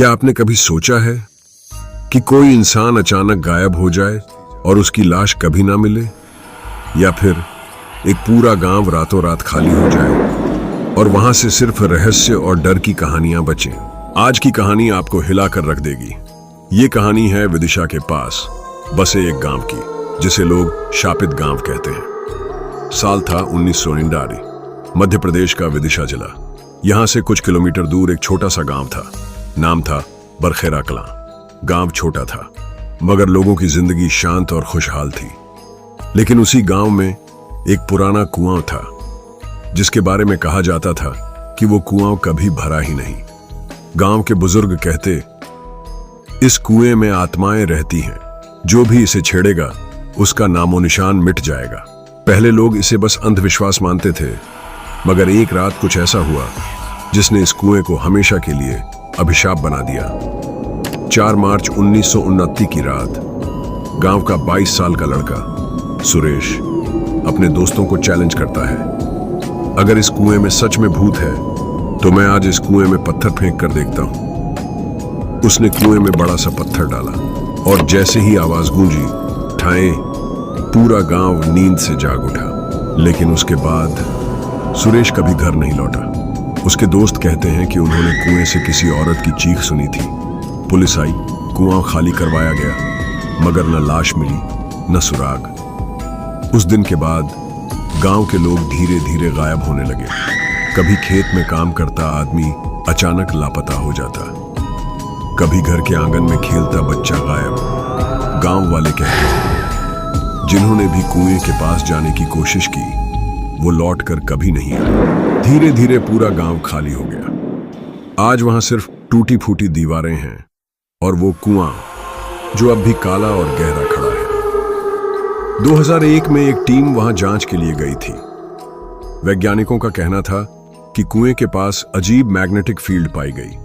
क्या आपने कभी सोचा है कि कोई इंसान अचानक गायब हो जाए और उसकी लाश कभी ना मिले, या फिर एक पूरा गांव रातों रात खाली हो जाए और वहां से सिर्फ रहस्य और डर की कहानियां बचें। आज की कहानी आपको हिलाकर रख देगी। ये कहानी है विदिशा के पास बसे एक गांव की, जिसे लोग शापित गांव कहते हैं। साल था 1999। मध्य प्रदेश का विदिशा जिला। यहां से कुछ किलोमीटर दूर एक छोटा सा गांव था। नाम था बरखेरा कलां। गांव छोटा था, मगर लोगों की जिंदगी शांत और खुशहाल थी। लेकिन उसी गांव में एक पुराना कुआं था, जिसके बारे में कहा जाता था कि वो कुआं कभी भरा ही नहीं। गांव के बुजुर्ग कहते, इस कुएं में आत्माएं रहती हैं, जो भी इसे छेड़ेगा उसका नामो निशान मिट जाएगा। पहले लोग इसे बस अंधविश्वास मानते थे, मगर एक रात कुछ ऐसा हुआ जिसने इस कुएं को हमेशा के लिए अभिशाप बना दिया। 4 मार्च 1929 की रात गांव का 22 साल का लड़का सुरेश अपने दोस्तों को चैलेंज करता है, अगर इस कुएं में सच में भूत है तो मैं आज इस कुएं में पत्थर फेंक कर देखता हूं। उसने कुएं में बड़ा सा पत्थर डाला और जैसे ही आवाज गूंजी, ठाएं, पूरा गांव नींद से जाग उठा। लेकिन उसके बाद सुरेश कभी घर नहीं लौटा। उसके दोस्त कहते हैं कि उन्होंने कुएं से किसी औरत की चीख सुनी थी। पुलिस आई, कुआं खाली करवाया गया, मगर न लाश मिली न सुराग। उस दिन के बाद गांव के लोग धीरे धीरे गायब होने लगे। कभी खेत में काम करता आदमी अचानक लापता हो जाता, कभी घर के आंगन में खेलता बच्चा गायब। गांव वाले कहते हैं, जिन्होंने भी कुएं के पास जाने की कोशिश की वो लौटकर कभी नहीं आए। धीरे धीरे पूरा गांव खाली हो गया। आज वहां सिर्फ टूटी फूटी दीवारें हैं और वो कुआं जो अब भी काला और गहरा खड़ा है। 2001 में एक टीम वहां जांच के लिए गई थी। वैज्ञानिकों का कहना था कि कुएं के पास अजीब मैग्नेटिक फील्ड पाई गई,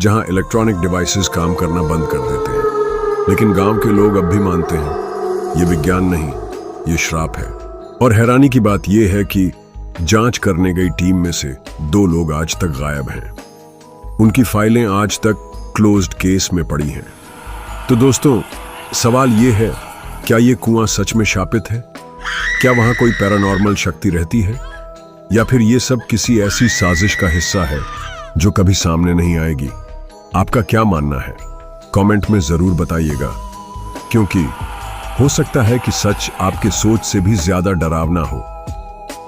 जहां इलेक्ट्रॉनिक डिवाइसेस काम करना बंद कर देते हैं। लेकिन गांव के लोग अब भी मानते हैं, ये विज्ञान नहीं, ये श्राप है। और हैरानी की बात यह है कि जांच करने गई टीम में से 2 लोग आज तक गायब हैं। उनकी फाइलें आज तक क्लोज्ड केस में पड़ी हैं। तो दोस्तों, सवाल यह है, क्या यह कुआं सच में शापित है? क्या वहां कोई पैरानॉर्मल शक्ति रहती है, या फिर यह सब किसी ऐसी साजिश का हिस्सा है जो कभी सामने नहीं आएगी? आपका क्या मानना है? कमेंट में जरूर बताइएगा, क्योंकि हो सकता है कि सच आपके सोच से भी ज्यादा डरावना हो।